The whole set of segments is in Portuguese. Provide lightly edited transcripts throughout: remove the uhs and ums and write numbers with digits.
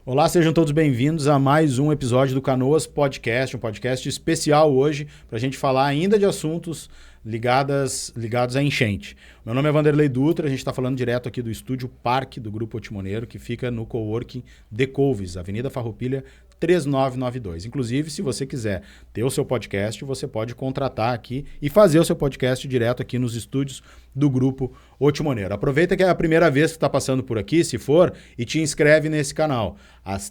Olá, sejam todos bem-vindos a mais um episódio do Canoas Podcast, um podcast especial hoje para a gente falar ainda de assuntos ligados à enchente. Meu nome é Vanderlei Dutra, a gente está falando direto aqui do estúdio Parque do Grupo Otimoneiro, que fica no coworking The Couves, Avenida Farroupilha 3992. Inclusive, se você quiser ter o seu podcast, você pode contratar aqui e fazer o seu podcast direto aqui nos estúdios do Grupo Otimoneiro. Aproveita que é a primeira vez que está passando por aqui, se for, e te inscreve nesse canal.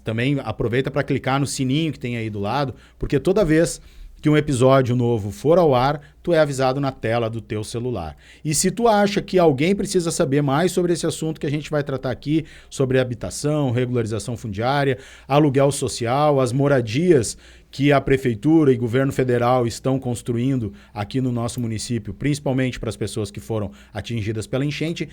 Também aproveita para clicar no sininho que tem aí do lado, porque toda vez que um episódio novo for ao ar, tu é avisado na tela do teu celular. E se tu acha que alguém precisa saber mais sobre esse assunto que a gente vai tratar aqui, sobre habitação, regularização fundiária, aluguel social, as moradias que a Prefeitura e Governo Federal estão construindo aqui no nosso município, principalmente para as pessoas que foram atingidas pela enchente,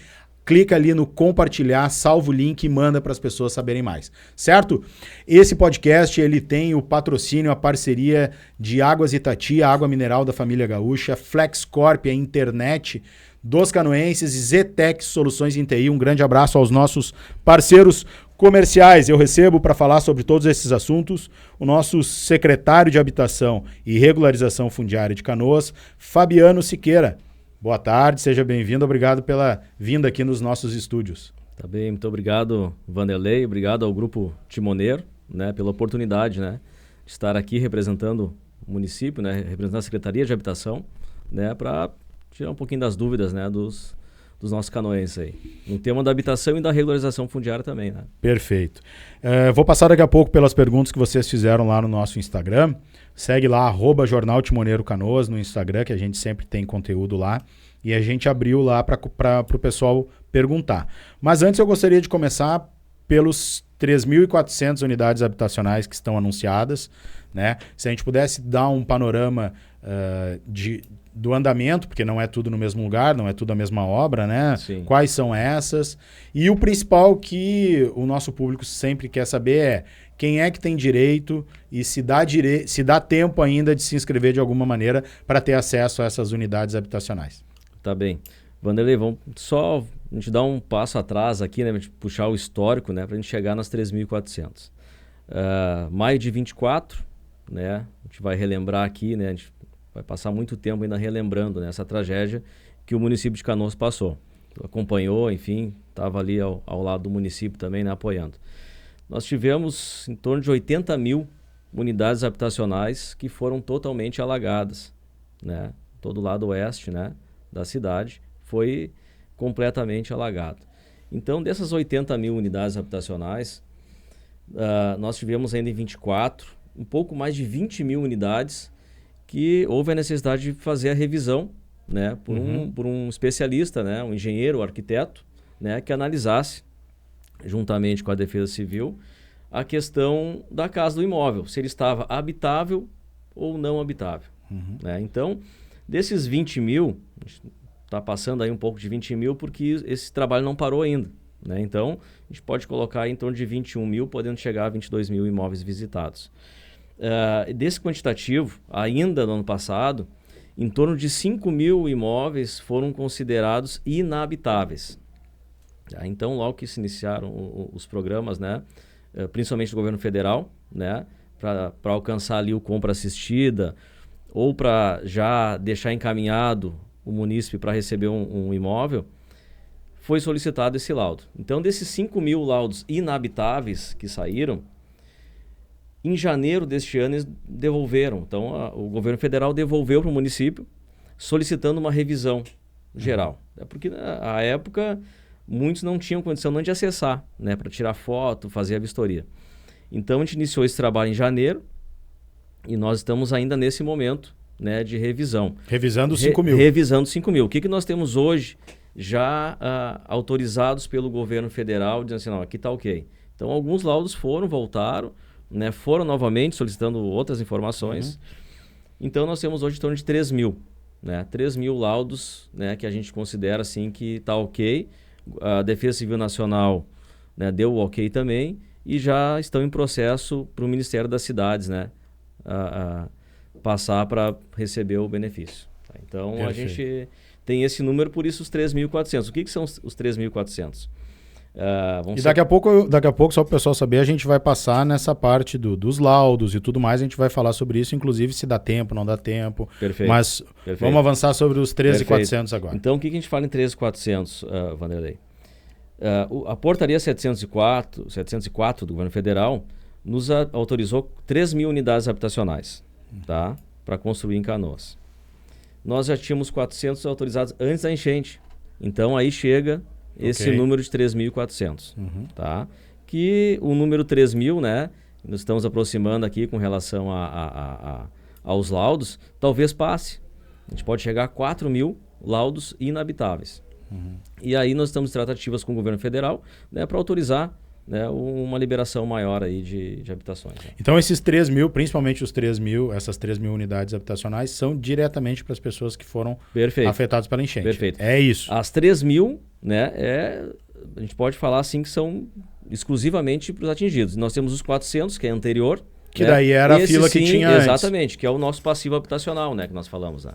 clica ali no compartilhar, salva o link e manda para as pessoas saberem mais, certo? Esse podcast ele tem o patrocínio, a parceria de Águas Itati, a água mineral da família gaúcha, Flexcorp, a internet dos canoenses, e Zetec Soluções em TI. Um grande abraço aos nossos parceiros comerciais. Eu recebo para falar sobre todos esses assuntos o nosso secretário de Habitação e Regularização Fundiária de Canoas, Fabiano Siqueira. Boa tarde, seja bem-vindo, obrigado pela vinda aqui nos nossos estúdios. Tá bem, muito obrigado, Vanderlei, obrigado ao Grupo Timoneiro, né, pela oportunidade, né, de estar aqui representando o município, né, representando a Secretaria de Habitação, né, para tirar um pouquinho das dúvidas, né, dos nossos canoenses aí. No tema da habitação e da regularização fundiária também, né. Perfeito. Vou passar daqui a pouco pelas perguntas que vocês fizeram lá no nosso Instagram. Segue lá, @Jornal Timoneiro Canoas no Instagram, que a gente sempre tem conteúdo lá. E a gente abriu lá para o pessoal perguntar. Mas antes eu gostaria de começar pelos 3.400 unidades habitacionais que estão anunciadas, né? Se a gente pudesse dar um panorama do andamento, porque não é tudo no mesmo lugar, não é tudo a mesma obra, né? Sim. Quais são essas? E o principal que o nosso público sempre quer saber é quem é que tem direito e se dá tempo ainda de se inscrever de alguma maneira para ter acesso a essas unidades habitacionais. Tá bem. Vanderlei, vamos só a gente dar um passo atrás aqui, né, a gente puxar o histórico, né, para a gente chegar nas 3.400. Maio de 24, né, a gente vai relembrar aqui, né, a gente vai passar muito tempo ainda relembrando, né, essa tragédia que o município de Canoas passou. Acompanhou, enfim, estava ali ao lado do município também, né, apoiando. Nós tivemos em torno de 80 mil unidades habitacionais que foram totalmente alagadas, né, todo o lado oeste, né, da cidade foi completamente alagado. Então, dessas 80 mil unidades habitacionais, nós tivemos ainda em 24, um pouco mais de 20 mil unidades que houve a necessidade de fazer a revisão, né, por um especialista, né, um engenheiro, arquiteto, né, que analisasse, juntamente com a Defesa Civil, a questão da casa do imóvel, se ele estava habitável ou não habitável. Né? Então, desses 20 mil, está passando aí um pouco de 20 mil porque esse trabalho não parou ainda. Né? Então, a gente pode colocar em torno de 21 mil, podendo chegar a 22 mil imóveis visitados. Desse quantitativo, ainda no ano passado, em torno de 5 mil imóveis foram considerados inabitáveis. Então, logo que se iniciaram os programas, né, principalmente do governo federal, né, para alcançar ali o compra assistida ou para já deixar encaminhado o munícipe para receber um imóvel, foi solicitado esse laudo. Então, desses 5 mil laudos inabitáveis que saíram, em janeiro deste ano eles devolveram. Então, o governo federal devolveu para o município solicitando uma revisão geral. Porque na época muitos não tinham condição nem de acessar, né, para tirar foto, fazer a vistoria. Então, a gente iniciou esse trabalho em janeiro e nós estamos ainda nesse momento, né, de revisão. Revisando 5 mil. Revisando 5 mil. O que nós temos hoje já autorizados pelo governo federal, dizendo assim, não, aqui está ok. Então, alguns laudos voltaram, né, foram novamente solicitando outras informações. Então, nós temos hoje em torno de 3 mil. Né, 3 mil laudos, né, que a gente considera assim, que está ok. A Defesa Civil Nacional, né, deu o ok também e já estão em processo para o Ministério das Cidades, né, passar para receber o benefício. Tá? Então, a gente tem esse número, por isso os 3.400. O que são os 3.400? E daqui a pouco, só para o pessoal saber, a gente vai passar nessa parte dos laudos e tudo mais, a gente vai falar sobre isso, inclusive se dá tempo, não dá tempo. Perfeito. Mas vamos avançar sobre os 13.400 agora. Então, o que a gente fala em 13.400, Vanderlei? A portaria 704 do governo federal nos autorizou 3.000 unidades habitacionais, tá? Para construir em Canoas. Nós já tínhamos 400 autorizados antes da enchente. Então, aí chega esse número de 3.400, tá? Que o número 3.000, né? Nós estamos aproximando aqui com relação aos laudos, talvez passe. A gente pode chegar a 4.000 laudos inabitáveis. E aí nós estamos em tratativas com o governo federal, né, para autorizar, né, uma liberação maior aí de habitações. Né? Então esses 3.000, principalmente os 3.000, essas 3.000 unidades habitacionais, são diretamente para as pessoas que foram afetadas pela enchente. Perfeito. É isso. As 3.000, né, a gente pode falar assim que são exclusivamente para os atingidos. Nós temos os 400, que é anterior. Que daí era a fila que tinha antes. Exatamente, que é o nosso passivo habitacional, né, que nós falamos. Né?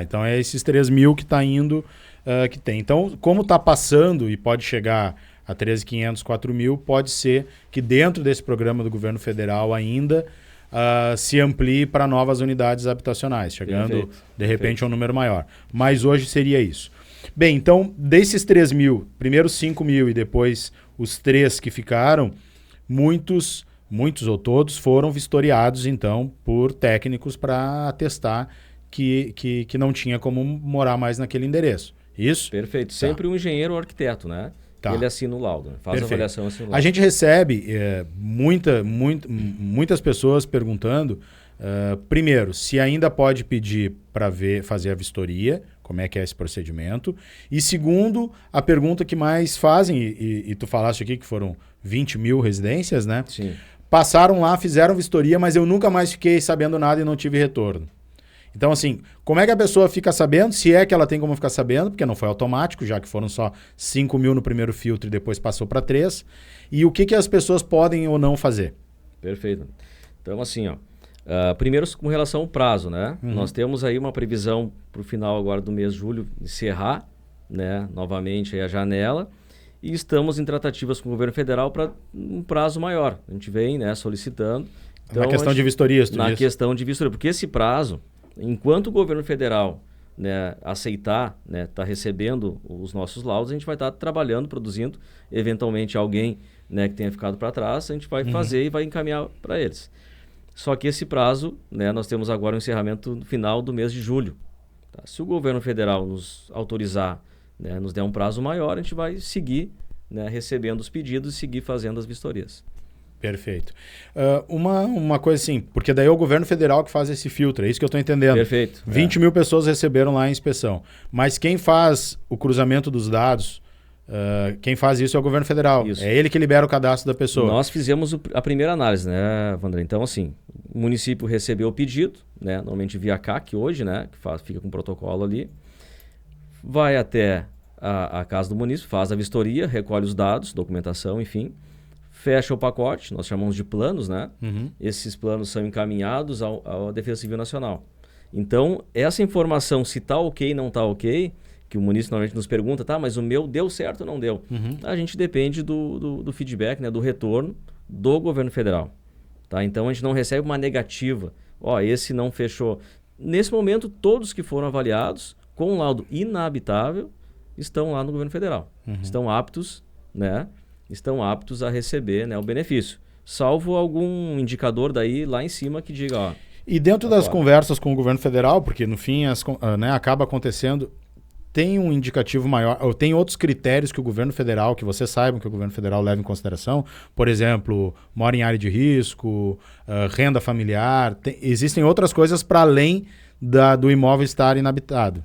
Então é esses 3.000 que está indo, que tem. Então, como está passando e pode chegar a 13.500, 4.000, pode ser que dentro desse programa do governo federal ainda se amplie para novas unidades habitacionais, chegando de repente a um número maior. Mas hoje seria isso. Bem, então desses 3.000, primeiro 5.000 e depois os 3 que ficaram, muitos ou todos foram vistoriados, então, por técnicos para atestar que não tinha como morar mais naquele endereço. Isso? Perfeito. Sempre um engenheiro ou arquiteto, né? Ele assina o laudo, né? Faz a avaliação, assina o laudo. A gente recebe muitas pessoas perguntando, primeiro, se ainda pode pedir para fazer a vistoria, como é que é esse procedimento. E segundo, a pergunta que mais fazem, e tu falaste aqui que foram 20.000 residências, né? Sim. Passaram lá, fizeram vistoria, mas eu nunca mais fiquei sabendo nada e não tive retorno. Então, assim, como é que a pessoa fica sabendo? Se é que ela tem como ficar sabendo, porque não foi automático, já que foram só 5.000 no primeiro filtro e depois passou para 3. E o que as pessoas podem ou não fazer? Perfeito. Então, assim, primeiro com relação ao prazo, né? Nós temos aí uma previsão para o final agora do mês de julho encerrar, né, novamente aí a janela. E estamos em tratativas com o governo federal para um prazo maior. A gente vem, né, solicitando. Então, na questão de vistorias, tu Na diz? questão de vistoria, porque esse prazo, enquanto o governo federal, né, aceitar, né, tá recebendo os nossos laudos, a gente vai estar trabalhando, produzindo. Eventualmente alguém, né, que tenha ficado para trás, a gente vai fazer e vai encaminhar para eles. Só que esse prazo, né, nós temos agora o encerramento no final do mês de julho. Tá? Se o governo federal nos autorizar, né, nos der um prazo maior, a gente vai seguir, né, recebendo os pedidos e seguir fazendo as vistorias. Perfeito. Uma coisa assim, porque daí é o governo federal que faz esse filtro, é isso que eu estou entendendo. Perfeito. 20.000 pessoas receberam lá a inspeção. Mas quem faz o cruzamento dos dados, quem faz isso é o governo federal. Isso. É ele que libera o cadastro da pessoa. Nós fizemos a primeira análise, né, Vandré? Então, assim, o município recebeu o pedido, né, normalmente via CAC hoje, né, que fica com o protocolo ali. Vai até a casa do município, faz a vistoria, recolhe os dados, documentação, enfim, fecha o pacote, nós chamamos de planos, né? Esses planos são encaminhados à Defesa Civil Nacional. Então, essa informação, se está ok, não está ok, que o município normalmente nos pergunta, tá, mas o meu deu certo ou não deu? A gente depende do feedback, né, do retorno do governo federal. Tá? Então, a gente não recebe uma negativa, esse não fechou. Nesse momento, todos que foram avaliados com um laudo inabitável estão lá no governo federal. Estão aptos, né? Estão aptos a receber, né, o benefício. Salvo algum indicador daí lá em cima que diga... E dentro das conversas com o governo federal, porque no fim né, acaba acontecendo, tem um indicativo maior, ou tem outros critérios que o governo federal, que vocês saibam que o governo federal leva em consideração, por exemplo, mora em área de risco, renda familiar, existem outras coisas para além do imóvel estar inabitável.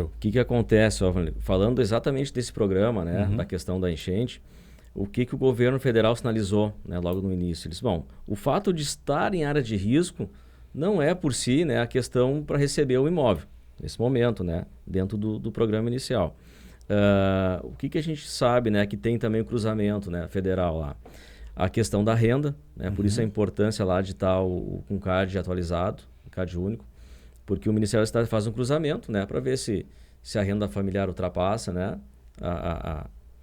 O que acontece, falando exatamente desse programa, né, da questão da enchente, o que o governo federal sinalizou, né, logo no início? Eles, o fato de estar em área de risco não é por si, né, a questão para receber o imóvel, nesse momento, né, dentro do programa inicial. O que a gente sabe, né, que tem também o cruzamento, né, federal lá? A questão da renda, né, por isso a importância lá de estar com o CAD atualizado, o CAD único, porque o Ministério da Cidade faz um cruzamento, né, para ver se a renda familiar ultrapassa, né,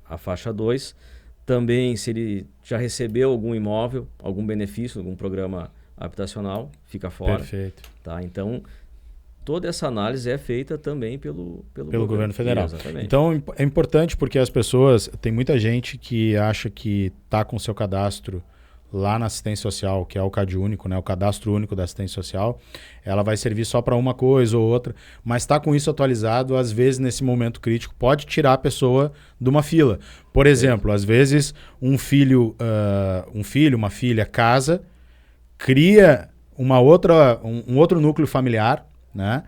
a faixa 2. Também, se ele já recebeu algum imóvel, algum benefício, algum programa habitacional, fica fora. Perfeito. Tá? Então, toda essa análise é feita também pelo governo federal. Exatamente. Então, é importante porque as pessoas... Tem muita gente que acha que está com seu cadastro lá na assistência social, que é o CadÚnico, né? O Cadastro Único da Assistência Social. Ela vai servir só para uma coisa ou outra, mas está com isso atualizado, às vezes, nesse momento crítico, pode tirar a pessoa de uma fila. Por exemplo, às vezes, um filho, uma filha casa, cria um outro núcleo familiar, né?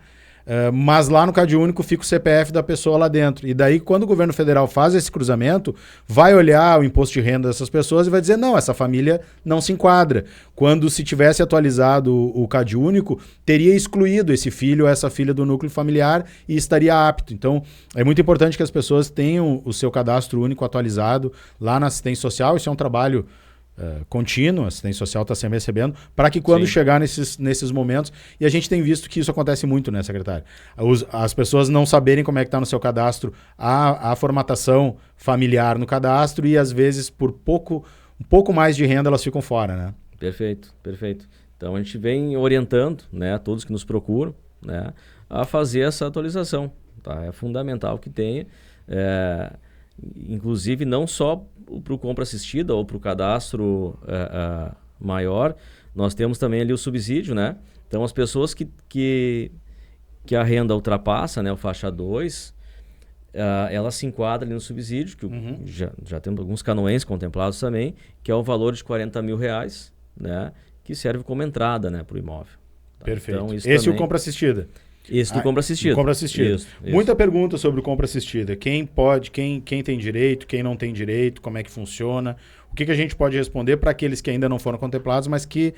Mas lá no CadÚnico fica o CPF da pessoa lá dentro. E daí, quando o governo federal faz esse cruzamento, vai olhar o imposto de renda dessas pessoas e vai dizer, não, essa família não se enquadra. Quando se tivesse atualizado o CadÚnico, teria excluído esse filho ou essa filha do núcleo familiar e estaria apto. Então, é muito importante que as pessoas tenham o seu cadastro único atualizado lá na assistência social. Isso é um trabalho contínuo, a assistência social está sempre recebendo, para que quando chegar nesses momentos, e a gente tem visto que isso acontece muito, né, secretário? As pessoas não saberem como é que está no seu cadastro a formatação familiar no cadastro e às vezes por um pouco mais de renda elas ficam fora, né? Perfeito, perfeito. Então a gente vem orientando, né, todos que nos procuram, né, a fazer essa atualização, tá? É fundamental que tenha, inclusive não só para o compra assistida ou para o cadastro maior, nós temos também ali o subsídio, né? Então as pessoas que a renda ultrapassa, né, o faixa 2, ela se enquadra ali no subsídio, que já temos alguns canoenses contemplados também, que é o valor de R$40 mil, né, que serve como entrada, né, para o imóvel. Tá? Perfeito. Então, esse também... é o compra assistida. Esse do compra assistida. Compra assistida. Isso. Muita pergunta sobre o compra assistida. Quem pode, quem tem direito, quem não tem direito, como é que funciona. O que a gente pode responder para aqueles que ainda não foram contemplados, mas que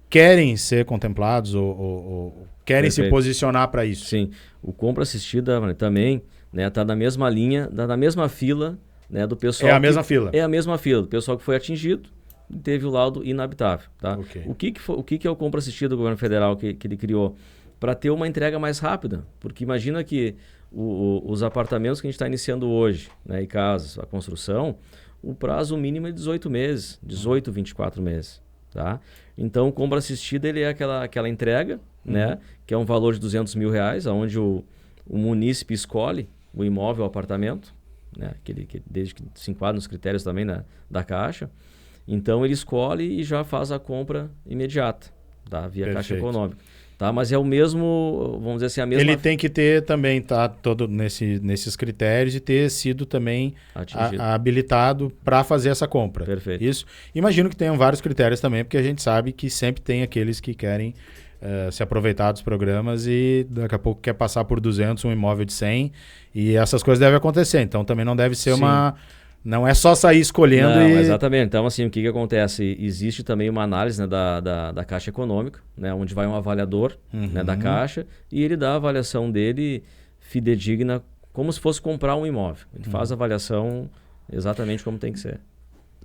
querem ser contemplados ou querem se posicionar para isso. Sim. O compra assistida também, né, tá na mesma linha, na mesma fila, né, do pessoal. É a mesma fila. É a mesma fila do pessoal que foi atingido e teve o laudo inabitável. Tá? Okay. O que é o compra assistida do governo federal que ele criou? Para ter uma entrega mais rápida, porque imagina que os apartamentos que a gente está iniciando hoje, né, e casas, a construção, o prazo mínimo é 18 meses, 18, 24 meses, tá? Então, o compra assistida, ele é aquela entrega, né, que é um valor de R$200 mil, onde o munícipe escolhe o imóvel, o apartamento, né, desde que se enquadra nos critérios também, né, da Caixa. Então, ele escolhe e já faz a compra imediata, tá, via Caixa Econômica. Tá, mas é o mesmo, vamos dizer assim, a mesma... Ele tem que ter também, tá, todo nesses critérios e ter sido também habilitado para fazer essa compra. Perfeito. Isso. Imagino que tenham vários critérios também, porque a gente sabe que sempre tem aqueles que querem se aproveitar dos programas e daqui a pouco quer passar por 200 um imóvel de 100 e essas coisas devem acontecer. Então também não deve ser Não é só sair escolhendo Não, exatamente. Então, assim, o que acontece? Existe também uma análise, né, da Caixa Econômica, né, onde vai um avaliador, né, da Caixa e ele dá a avaliação dele fidedigna, como se fosse comprar um imóvel. Ele faz a avaliação exatamente como tem que ser.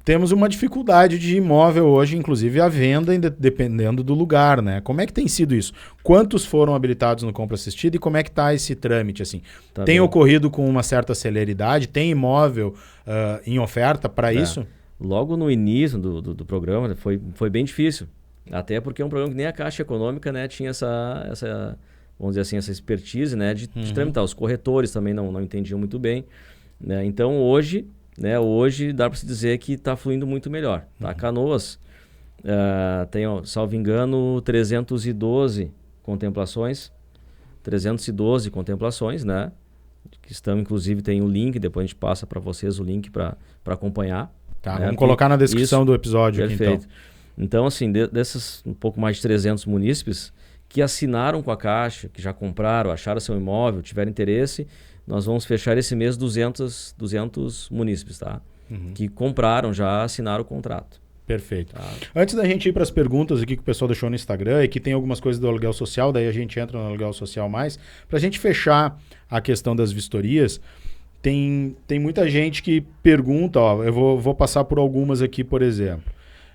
Temos uma dificuldade de imóvel hoje, inclusive a venda, dependendo do lugar, né? Como é que tem sido isso? Quantos foram habilitados no compra assistida e como é que está esse trâmite? Assim? Tem ocorrido com uma certa celeridade? Tem imóvel em oferta para isso? Logo no início do programa foi bem difícil. Até porque é um programa que nem a Caixa Econômica, né, tinha essa, vamos dizer assim, essa expertise, né, de tramitar. Os corretores também não entendiam muito bem, né? Então hoje dá para se dizer que está fluindo muito melhor. Tá? Canoas tem, salvo engano, 312 contemplações, né? Que estão, inclusive, tem o link, depois a gente passa para vocês o link para acompanhar. Tá, vamos colocar na descrição do episódio. Perfeito. Aqui, então, assim, desses um pouco mais de 300 munícipes que assinaram com a Caixa, que já compraram, acharam seu imóvel, tiveram interesse, nós vamos fechar esse mês 200 munícipes, tá? Que compraram, já assinaram o contrato. Perfeito. Tá. Antes da gente ir para as perguntas aqui que o pessoal deixou no Instagram e que tem algumas coisas do aluguel social, daí a gente entra no aluguel social mais, para a gente fechar a questão das vistorias, tem muita gente que pergunta, eu vou passar por algumas aqui, por exemplo.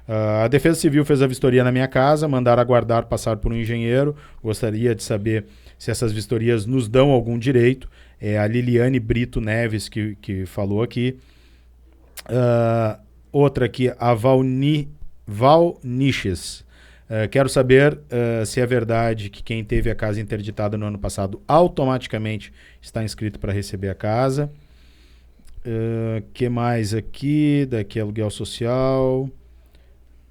A Defesa Civil fez a vistoria na minha casa, mandaram aguardar passar por um engenheiro. Gostaria de saber se essas vistorias nos dão algum direito. É a Liliane Brito Neves que falou aqui. Outra aqui, a Valniches. Quero saber se é verdade que quem teve a casa interditada no ano passado automaticamente está inscrito para receber a casa. Que mais aqui? Daqui aluguel social.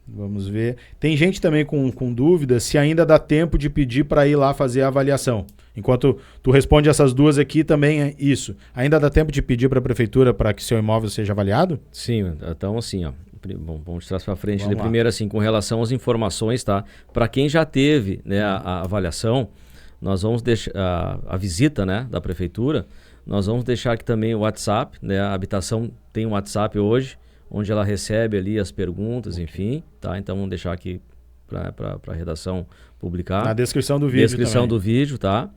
Vamos ver. Tem gente também com dúvida se ainda dá tempo de pedir para ir lá fazer a avaliação. Enquanto tu responde essas duas aqui, também é isso. Ainda dá tempo de pedir para a prefeitura para que seu imóvel seja avaliado? Sim, então assim, ó. Bom, vamos de trás para frente. Primeiro, assim, com relação às informações, tá? Para quem já teve, né, a avaliação, nós vamos deixar a visita, né, da prefeitura. Nós vamos deixar aqui também o WhatsApp, né? A habitação tem um WhatsApp hoje, onde ela recebe ali as perguntas, enfim, tá? Então vamos deixar aqui para a redação publicar. Na descrição do vídeo também. Do vídeo, tá?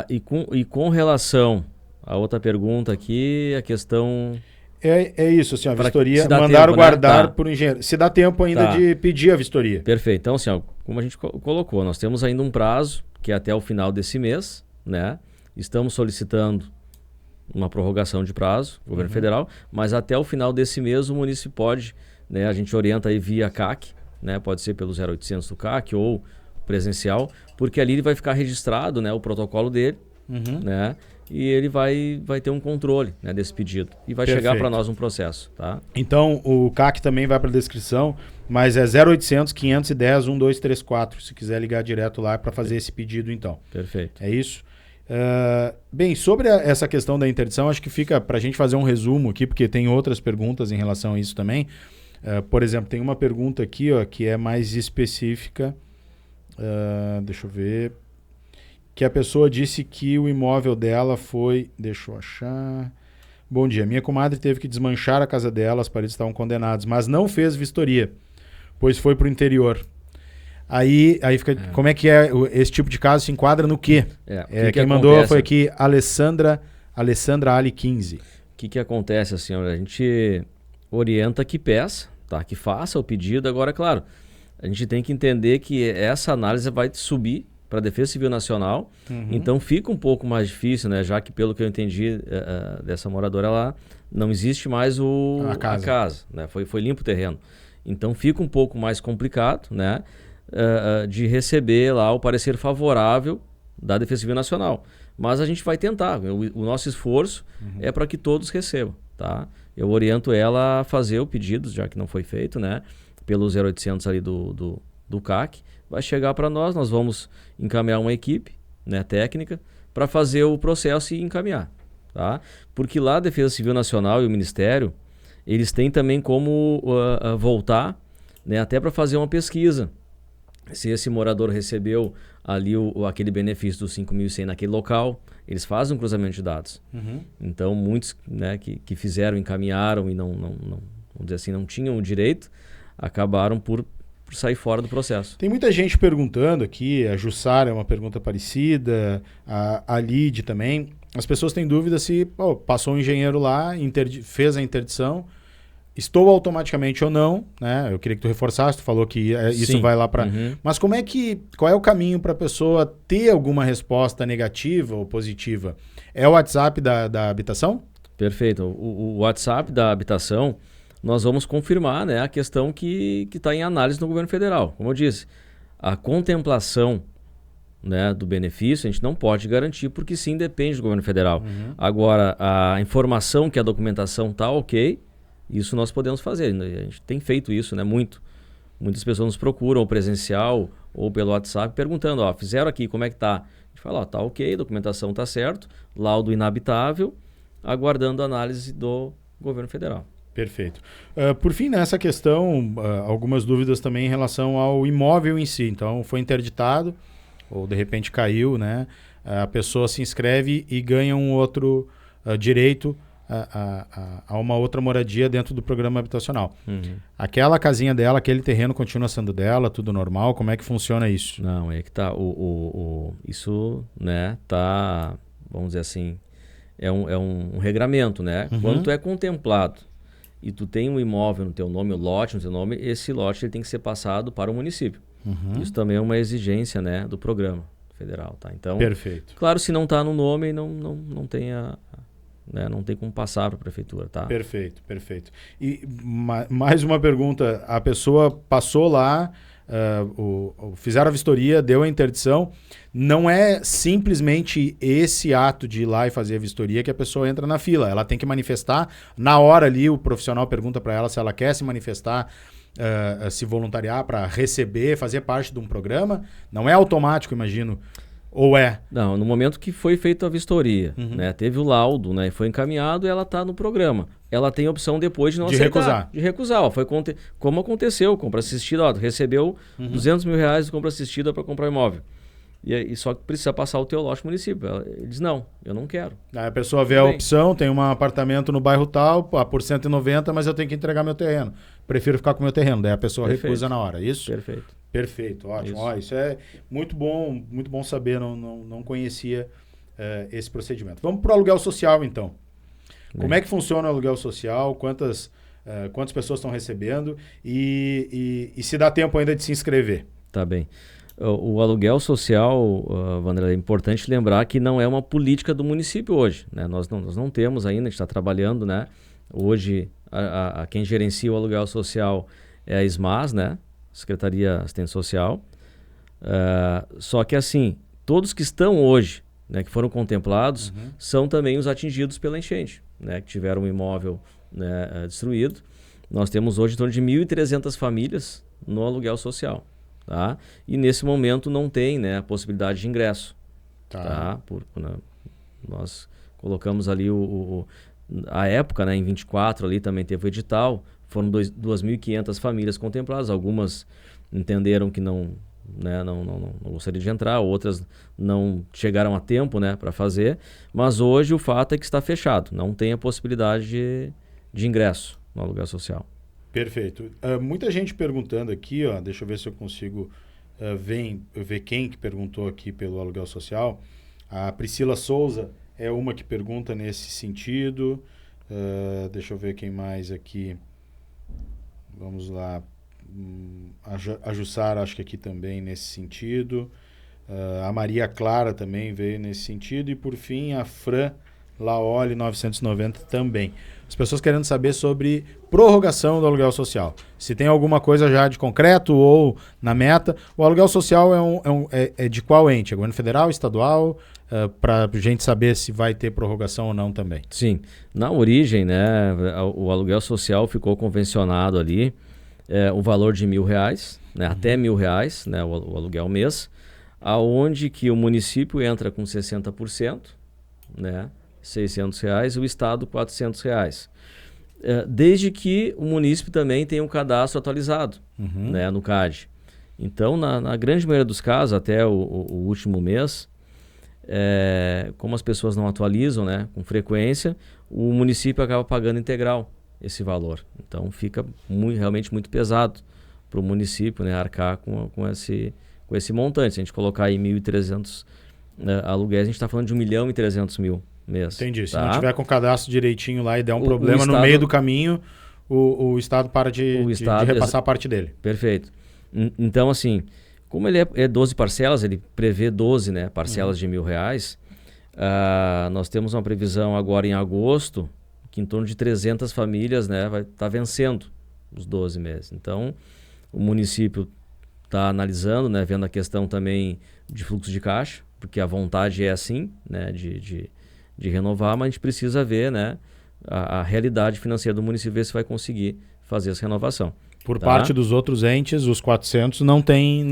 E com relação a outra pergunta aqui, a questão... É isso, assim, a vistoria, mandaram guardar, né? Por engenheiro. Se dá tempo ainda de pedir a vistoria. Perfeito. Então, assim, ó, como a gente colocou, nós temos ainda um prazo, que é até o final desse mês, né? Estamos solicitando uma prorrogação de prazo, governo federal, mas até o final desse mês o município pode, né? A gente orienta aí via CAC, né? Pode ser pelo 0800 do CAC ou presencial, porque ali ele vai ficar registrado, né? O protocolo dele, né? E ele vai ter um controle, né, desse pedido. E vai chegar para nós um processo, tá? Então, o CAC também vai para a descrição, mas é 0800 510 1234, se quiser ligar direto lá para fazer esse pedido, então. Perfeito. É isso. Bem, sobre essa questão da interdição, acho que fica para a gente fazer um resumo aqui, porque tem outras perguntas em relação a isso também. Por exemplo, tem uma pergunta aqui, ó, que é mais específica. Deixa eu ver... que a pessoa disse que o imóvel dela foi... Deixa eu achar... Bom dia. Minha comadre teve que desmanchar a casa dela, as paredes estavam condenadas, mas não fez vistoria, pois foi para o interior. Aí fica... Como é que é esse tipo de caso? Se enquadra no quê? Quem mandou foi aqui Alessandra Ali 15. O que acontece, assim? A gente orienta que peça, tá? Que faça o pedido. Agora, claro, a gente tem que entender que essa análise vai subir para a Defesa Civil Nacional, então fica um pouco mais difícil, né? Já que, pelo que eu entendi dessa moradora, ela não existe mais a casa, né? Foi limpo o terreno. Então fica um pouco mais complicado, né? De receber lá o parecer favorável da Defesa Civil Nacional. Mas a gente vai tentar. O nosso esforço é para que todos recebam, tá? Eu oriento ela a fazer o pedido, já que não foi feito, né? Pelo 0800 ali do CAC. Vai chegar para nós vamos encaminhar uma equipe, né, técnica para fazer o processo e encaminhar, tá? Porque lá a Defesa Civil Nacional e o Ministério, eles têm também como voltar, né, até para fazer uma pesquisa. Se esse morador recebeu ali aquele benefício dos 5.100 naquele local, eles fazem um cruzamento de dados. Então, muitos, né, que fizeram, encaminharam e não, vamos dizer assim, não tinham o direito, acabaram por sair fora do processo. Tem muita gente perguntando aqui, a Jussara é uma pergunta parecida, a Lid também. As pessoas têm dúvida se passou um engenheiro lá, fez a interdição, estou automaticamente ou não, né? Eu queria que tu reforçasse, tu falou que isso vai lá para... Mas qual é o caminho para a pessoa ter alguma resposta negativa ou positiva? É o WhatsApp da habitação? Perfeito. O WhatsApp da habitação, nós vamos confirmar, né, a questão que está em análise no governo federal. Como eu disse, a contemplação, né, do benefício a gente não pode garantir, porque sim, depende do governo federal. Agora, a informação que a documentação está ok, isso nós podemos fazer. A gente tem feito isso, né, muito. Muitas pessoas nos procuram, ou presencial, ou pelo WhatsApp, perguntando, fizeram aqui, como é que está? A gente fala, tá ok, documentação está certo, laudo inabitável, aguardando a análise do governo federal. Perfeito. Por fim, nessa questão, algumas dúvidas também em relação ao imóvel em si. Então, foi interditado, ou de repente caiu, né? A pessoa se inscreve e ganha um outro direito a uma outra moradia dentro do programa habitacional. Aquela casinha dela, aquele terreno continua sendo dela, tudo normal? Como é que funciona isso? Não, é que tá. Isso, né, tá, vamos dizer assim, é um regramento, né? Quando tu é contemplado e tu tem um imóvel no teu nome, o lote no teu nome, esse lote ele tem que ser passado para o município. Isso também é uma exigência, né, do programa federal, tá? Então, perfeito. Claro, se não está no nome, não tem né? Não tem como passar para a prefeitura, tá? Perfeito, perfeito. E mais uma pergunta. A pessoa passou lá, fizeram a vistoria, deu a interdição. Não é simplesmente esse ato de ir lá e fazer a vistoria que a pessoa entra na fila. Ela tem que manifestar. Na hora ali, o profissional pergunta para ela se ela quer se manifestar, se voluntariar para receber, fazer parte de um programa. Não é automático, imagino. Ou é? Não, no momento que foi feita a vistoria, né, teve o laudo, né, foi encaminhado e ela está no programa. Ela tem a opção depois de não aceitar. Recusar. De recusar. Ó, como aconteceu, compra assistida, ó, recebeu R$200 mil de compra assistida para comprar imóvel. E só que precisa passar o teológico município. Ele diz, não, eu não quero. Aí a pessoa vê a opção, tem um apartamento no bairro tal, por 190, mas eu tenho que entregar meu terreno. Prefiro ficar com meu terreno. Daí a pessoa recusa na hora, isso? Perfeito. Perfeito, ótimo. Isso. Ó, isso é muito bom saber, não conhecia esse procedimento. Vamos para o aluguel social, então. Como é que funciona o aluguel social? Quantas pessoas estão recebendo? E se dá tempo ainda de se inscrever? Tá bem. O aluguel social, Wanderlei, é importante lembrar que não é uma política do município hoje, né? Nós não temos ainda, a gente está trabalhando, né? Hoje, quem gerencia o aluguel social é a SMAS, né? Secretaria de Assistência Social. Só que assim, todos que estão hoje, né, que foram contemplados, são também os atingidos pela enchente, né? Que tiveram um imóvel, né, destruído. Nós temos hoje em torno de 1.300 famílias no aluguel social. Tá? E nesse momento não tem, né, a possibilidade de ingresso. Tá? Nós colocamos ali a época, né, em 24 ali também teve o edital, foram 2.500 famílias contempladas, algumas entenderam que não gostaria de entrar, outras não chegaram a tempo, né, para fazer, mas hoje o fato é que está fechado, não tem a possibilidade de ingresso no aluguel social. Perfeito. Muita gente perguntando aqui, ó, deixa eu ver se eu consigo ver quem que perguntou aqui pelo aluguel social. A Priscila Souza é uma que pergunta nesse sentido. Deixa eu ver quem mais aqui. Vamos lá. A Jussara, acho que aqui também nesse sentido. A Maria Clara também veio nesse sentido. E por fim, a Fran Laoli 990 também. As pessoas querendo saber sobre prorrogação do aluguel social. Se tem alguma coisa já de concreto ou na meta. O aluguel social é de qual ente? É governo federal, estadual? Para a gente saber se vai ter prorrogação ou não também. Sim. Na origem, né, o aluguel social ficou convencionado ali, o valor de R$1.000, né, até R$1.000, né, o aluguel mês, aonde que o município entra com 60%, né, R$600, e o Estado R$400. Desde que o município também tenha um cadastro atualizado, né, no CAD. Então, na grande maioria dos casos, até o último mês, como as pessoas não atualizam, né, com frequência, o município acaba pagando integral esse valor. Então, fica realmente muito pesado para o município, né, arcar com esse montante. Se a gente colocar aí 1.300 aluguéis, a gente está falando de 1.300.000 mês. Entendi. Se tá? não tiver com o cadastro direitinho lá e der um problema no meio do caminho, o Estado para de repassar a parte dele. Perfeito. Então, assim, como ele é 12 parcelas, ele prevê 12, né, parcelas de R$1.000, nós temos uma previsão agora em agosto que em torno de 300 famílias, né, vai estar vencendo os 12 meses. Então, o município está analisando, né, vendo a questão também de fluxo de caixa, porque a vontade é assim, né, de renovar, mas a gente precisa ver, né, a realidade financeira do município, ver se vai conseguir fazer essa renovação. Por parte dos outros entes, os 400 não tem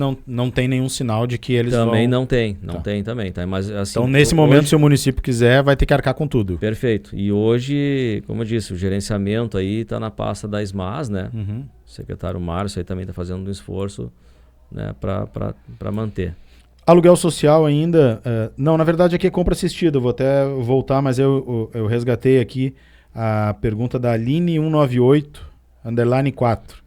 nenhum sinal de que eles também vão... não tem também. Tá? Mas, assim, então, nesse momento, se o município quiser, vai ter que arcar com tudo. Perfeito. E hoje, como eu disse, o gerenciamento aí está na pasta da SMAS, né? O secretário Márcio aí também está fazendo um esforço, né, para manter. Aluguel social ainda... não, na verdade aqui é compra assistida. Eu vou até voltar, mas eu resgatei aqui a pergunta da Aline 198_4.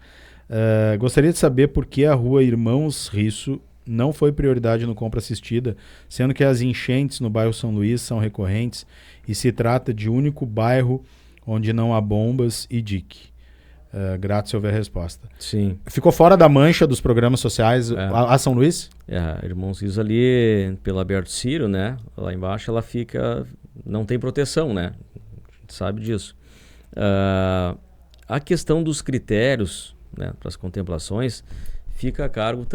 Gostaria de saber por que a rua Irmãos Risso não foi prioridade no compra assistida, sendo que as enchentes no bairro São Luís são recorrentes e se trata de único bairro onde não há bombas e dique. Grato se houver resposta. Sim. Ficou fora da mancha dos programas sociais a São Luís? Irmãos Risso ali, pelo Alberto Ciro, né? Lá embaixo ela fica... Não tem proteção, né? sabe disso. A questão dos critérios, né, para as contemplações fica a cargo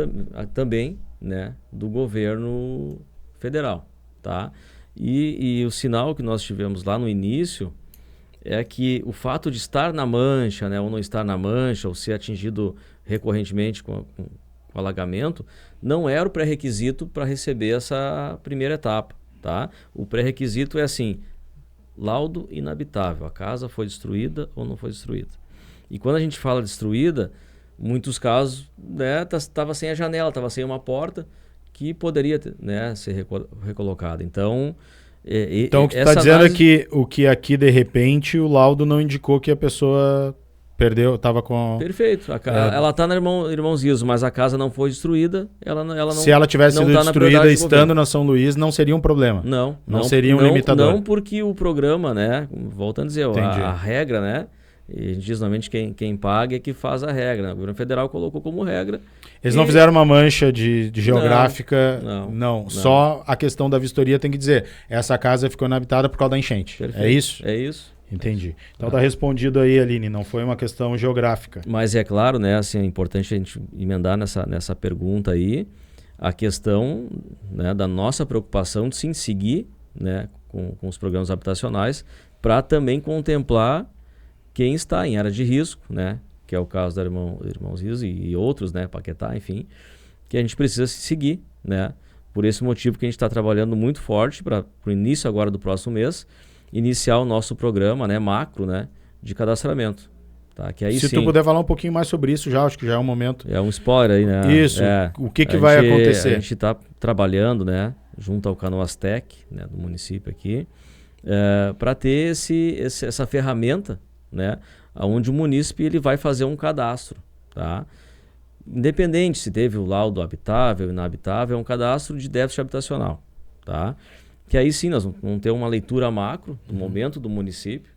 também, né, do governo federal, tá? E o sinal que nós tivemos lá no início é que o fato de estar na mancha, né, ou não estar na mancha, ou ser atingido recorrentemente com alagamento, não era o pré-requisito para receber essa primeira etapa, tá? O pré-requisito é assim, laudo inabitável, a casa foi destruída ou não foi destruída. E quando a gente fala destruída, muitos casos, né, estava sem a janela, estava sem uma porta que poderia, né, ser recolocada. Então, o que tu está dizendo é que o que aqui, de repente, o laudo não indicou que a pessoa perdeu, estava com... Perfeito. Ela está na Irmãos Rios, mas a casa não foi destruída, ela não... Se ela tivesse sido destruída estando na São Luís, não seria um problema. Não seria um limitador. Não, porque o programa, né, voltando a dizer, a regra, né, e a gente diz normalmente quem paga é que faz a regra, né? O governo federal colocou como regra. Eles não fizeram uma mancha de geográfica, não. Só a questão da vistoria tem que dizer, essa casa ficou inabitada por causa da enchente. Perfeito. É isso? É isso. Entendi. Então tá respondido aí, Aline, não foi uma questão geográfica. Mas é claro, né, assim, é importante a gente emendar nessa pergunta aí a questão, né, da nossa preocupação de sim seguir, né, com os programas habitacionais para também contemplar quem está em área de risco, né, que é o caso da Irmãos Rios e outros, né, Paquetá, enfim, que a gente precisa seguir, né, por esse motivo que a gente está trabalhando muito forte para o início agora do próximo mês, iniciar o nosso programa, né, macro, né, de cadastramento. Tá? Que aí, se tu puder falar um pouquinho mais sobre isso já, acho que já é um momento. É um spoiler aí, né? Isso, o que vai acontecer? A gente está trabalhando, né, junto ao Canoas Tech, né, do município aqui, para ter essa ferramenta, né, onde o munícipe ele vai fazer um cadastro, tá? Independente se teve o laudo habitável, inabitável, é um cadastro de déficit habitacional, tá? Que aí sim nós vamos ter uma leitura macro do momento do município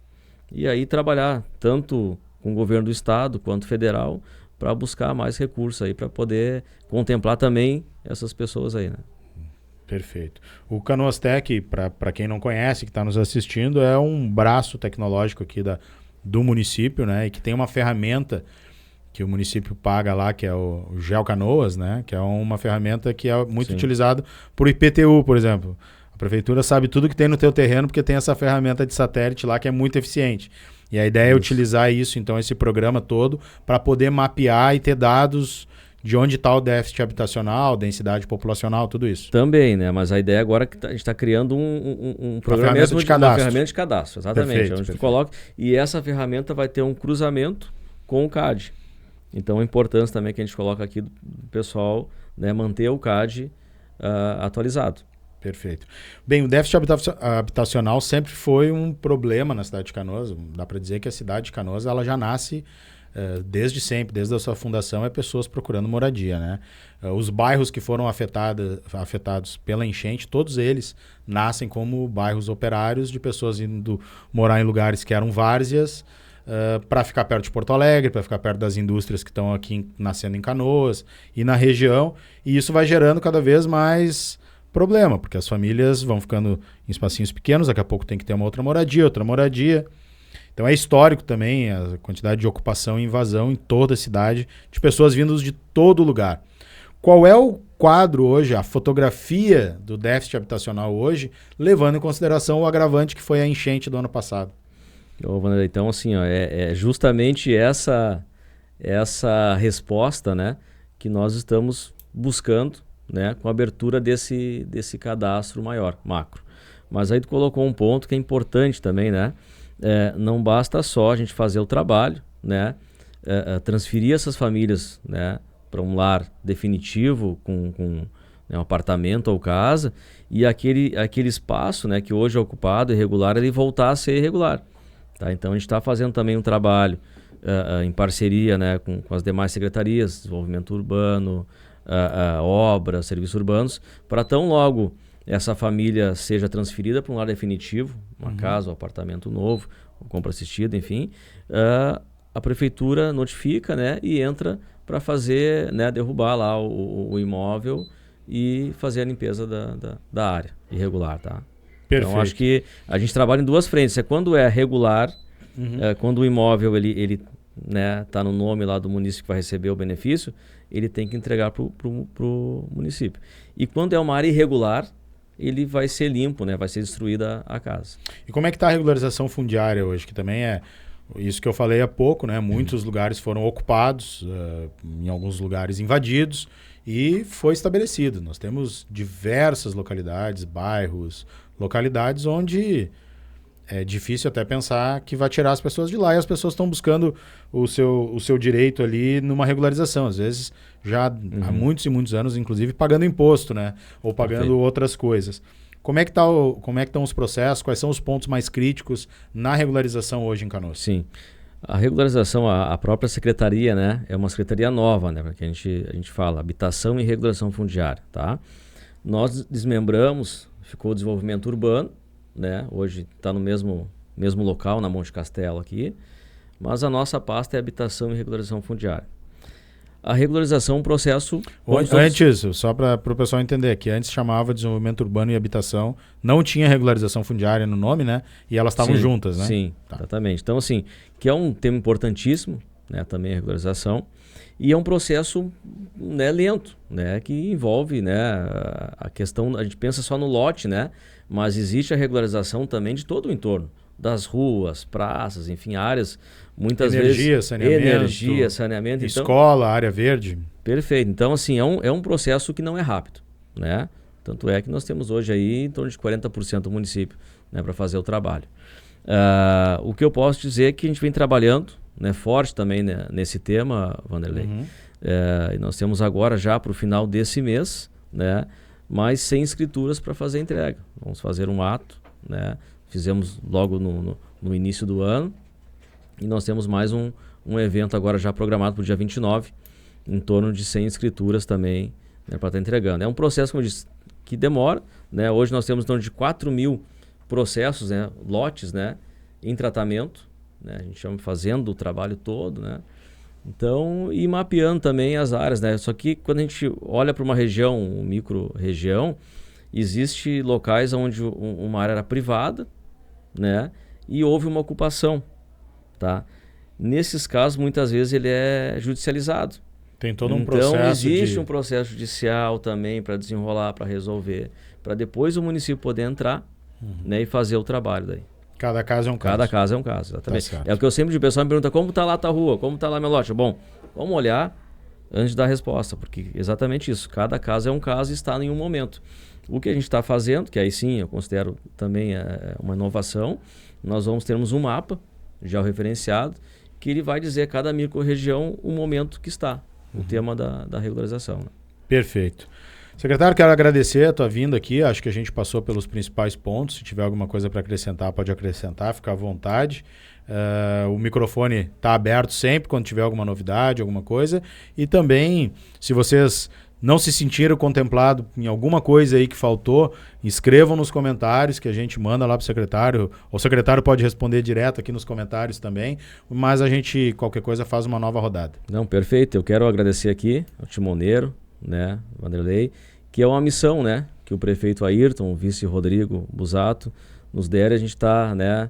e aí trabalhar tanto com o governo do estado quanto federal para buscar mais recursos aí para poder contemplar também essas pessoas aí, né? Perfeito. O Canoas Tech, para quem não conhece, que está nos assistindo, é um braço tecnológico aqui do município, né? E que tem uma ferramenta que o município paga lá, que é o GeoCanoas, né? Que é uma ferramenta que é muito utilizada por IPTU, por exemplo. A prefeitura sabe tudo que tem no teu terreno porque tem essa ferramenta de satélite lá que é muito eficiente. E a ideia é utilizar isso, então, esse programa todo, para poder mapear e ter dados de onde está o déficit habitacional, densidade populacional, tudo isso. Também, né? Mas a ideia agora é que a gente está criando um programa mesmo uma ferramenta de cadastro, exatamente. Onde tu coloca, e essa ferramenta vai ter um cruzamento com o CAD. Então, a importância também que a gente coloca aqui do pessoal, né, manter o CAD atualizado. Perfeito. Bem, o déficit habitacional sempre foi um problema na cidade de Canoas. Dá para dizer que a cidade de Canoas ela já nasce desde sempre, desde a sua fundação, é pessoas procurando moradia, né? Os bairros que foram afetados pela enchente, todos eles nascem como bairros operários de pessoas indo morar em lugares que eram várzeas para ficar perto de Porto Alegre, para ficar perto das indústrias que estão aqui nascendo em Canoas e na região. E isso vai gerando cada vez mais problema, porque as famílias vão ficando em espacinhos pequenos, daqui a pouco tem que ter uma outra moradia. Então é histórico também a quantidade de ocupação e invasão em toda a cidade, de pessoas vindas de todo lugar. Qual é o quadro hoje, a fotografia do déficit habitacional hoje, levando em consideração o agravante que foi a enchente do ano passado? Então, assim, ó, é justamente essa resposta, né, que nós estamos buscando, né, com a abertura desse cadastro maior, macro. Mas aí tu colocou um ponto que é importante também, né? Não basta só a gente fazer o trabalho, né? Transferir essas famílias, né, para um lar definitivo com né, um apartamento ou casa e aquele espaço, né, que hoje é ocupado irregular, ele voltar a ser irregular. Tá? Então a gente está fazendo também um trabalho em parceria, né, com as demais secretarias, desenvolvimento urbano, obras, serviços urbanos, para tão logo essa família seja transferida para um lar definitivo, uma casa, um apartamento novo, uma compra assistida, enfim, a prefeitura notifica, né, e entra para fazer, né, derrubar lá o imóvel e fazer a limpeza da área irregular, tá? Perfeito. Então, acho que a gente trabalha em duas frentes. É quando é regular, quando o imóvel ele né, tá no nome lá do município que vai receber o benefício, ele tem que entregar pro município. E quando é uma área irregular, ele vai ser limpo, né, vai ser destruída a casa. E como é que está a regularização fundiária hoje? Que também é isso que eu falei há pouco, né? Muitos lugares foram ocupados, em alguns lugares invadidos, e foi estabelecido. Nós temos diversas localidades, bairros, localidades onde é difícil até pensar que vai tirar as pessoas de lá, e as pessoas estão buscando o seu direito ali numa regularização. Às vezes já há muitos e muitos anos, inclusive, pagando imposto, né? Ou pagando outras coisas. Como é que estão os processos? Quais são os pontos mais críticos na regularização hoje em Canoas? Sim. A regularização, a própria secretaria, né? É uma secretaria nova, né? Porque a gente fala habitação e regularização fundiária, tá? Nós desmembramos, ficou o desenvolvimento urbano, né? Hoje está no mesmo local, na Monte Castelo aqui, mas a nossa pasta é habitação e regularização fundiária. A regularização é um processo... Antes, só para o pessoal entender, que antes chamava desenvolvimento urbano e habitação, não tinha regularização fundiária no nome, né? E elas estavam juntas, né? Sim, exatamente. Então, assim, que é um tema importantíssimo, né? Também a regularização, e é um processo, né, lento, né? Que envolve, né, a questão, a gente pensa só no lote, né? Mas existe a regularização também de todo o entorno, das ruas, praças, enfim, áreas, muitas vezes... Energia, saneamento. Escola, então, área verde. Perfeito. Então, assim, é um processo que não é rápido, né? Tanto é que nós temos hoje aí em torno de 40% do município, né, para fazer o trabalho. O que eu posso dizer é que a gente vem trabalhando, né, forte também, né, nesse tema, Vanderlei. E nós temos agora já para o final desse mês, né, mais 100 escrituras para fazer a entrega. Vamos fazer um ato, né? Fizemos logo no início do ano, e nós temos mais um evento agora já programado para o dia 29, em torno de 100 escrituras também, né, para estar entregando. É um processo, como eu disse, que demora, né? Hoje nós temos em torno de 4.000 processos, né, lotes, né, em tratamento, né? A gente chama fazendo o trabalho todo, né? Então, e mapeando também as áreas, né? Só que quando a gente olha para uma região, uma micro-região, existe locais onde uma área era privada, né? E houve uma ocupação, tá? Nesses casos, muitas vezes ele é judicializado. Tem todo um processo. Então, existe um processo judicial também para desenrolar, para resolver, para depois o município poder entrar, né, e fazer o trabalho daí. Cada caso é um caso. Cada caso é um caso, exatamente. É o que eu sempre digo, o pessoal me pergunta, como está lá a tua rua? Como está lá meu lote? Bom, vamos olhar antes de dar a resposta, porque exatamente isso. Cada caso é um caso e está em um momento. O que a gente está fazendo, que aí sim eu considero também uma inovação, nós termos um mapa já referenciado, que ele vai dizer a cada micro-região o momento que está, o tema da regularização. Né? Perfeito. Secretário, quero agradecer a tua vinda aqui, acho que a gente passou pelos principais pontos, se tiver alguma coisa para acrescentar, pode acrescentar, fica à vontade. O microfone está aberto sempre quando tiver alguma novidade, alguma coisa, e também, se vocês não se sentiram contemplados em alguma coisa aí que faltou, escrevam nos comentários que a gente manda lá para o secretário. O secretário pode responder direto aqui nos comentários também, mas a gente, qualquer coisa, faz uma nova rodada. Não, perfeito. Eu quero agradecer aqui ao timoneiro, né, Vanderlei, que é uma missão, né, que o prefeito Ayrton, o vice Rodrigo Busato, nos deram. A gente está, né,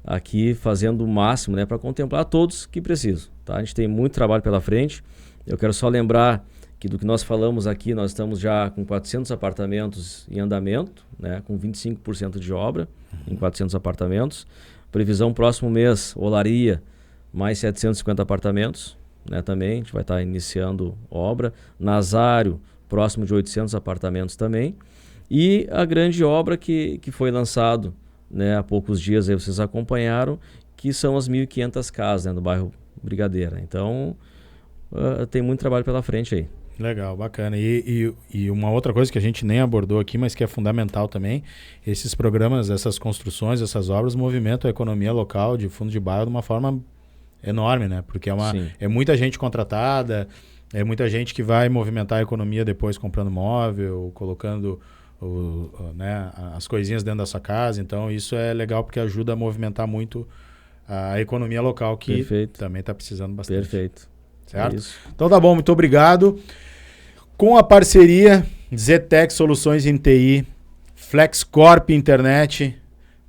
aqui fazendo o máximo, né, para contemplar todos que precisam. Tá? A gente tem muito trabalho pela frente. Eu quero só lembrar que do que nós falamos aqui, nós estamos já com 400 apartamentos em andamento, né, com 25% de obra em 400 apartamentos. Previsão próximo mês, Olaria, mais 750 apartamentos, né, também. A gente vai estar iniciando obra. Nazário, próximo de 800 apartamentos também. E a grande obra que foi lançado, né, há poucos dias, aí vocês acompanharam, que são as 1.500 casas, né, no bairro Brigadeira. Então, tem muito trabalho pela frente aí. Legal, bacana. E uma outra coisa que a gente nem abordou aqui, mas que é fundamental também, esses programas, essas construções, essas obras movimentam a economia local de fundo de bairro de uma forma enorme, né? Porque é muita gente contratada, é muita gente que vai movimentar a economia depois comprando móvel, colocando né, as coisinhas dentro da sua casa. Então isso é legal porque ajuda a movimentar muito a economia local, que também está precisando bastante. Perfeito. Certo? Então tá bom, muito obrigado. Com a parceria Zetec Soluções em TI, FlexCorp Internet,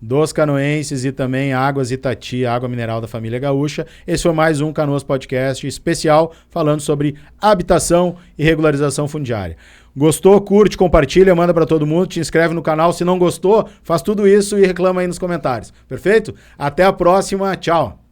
dos canoenses e também Águas Itati, água mineral da família gaúcha. Esse foi mais um Canoas Podcast especial falando sobre habitação e regularização fundiária. Gostou? Curte, compartilha, manda para todo mundo, te inscreve no canal. Se não gostou, faz tudo isso e reclama aí nos comentários. Perfeito? Até a próxima. Tchau.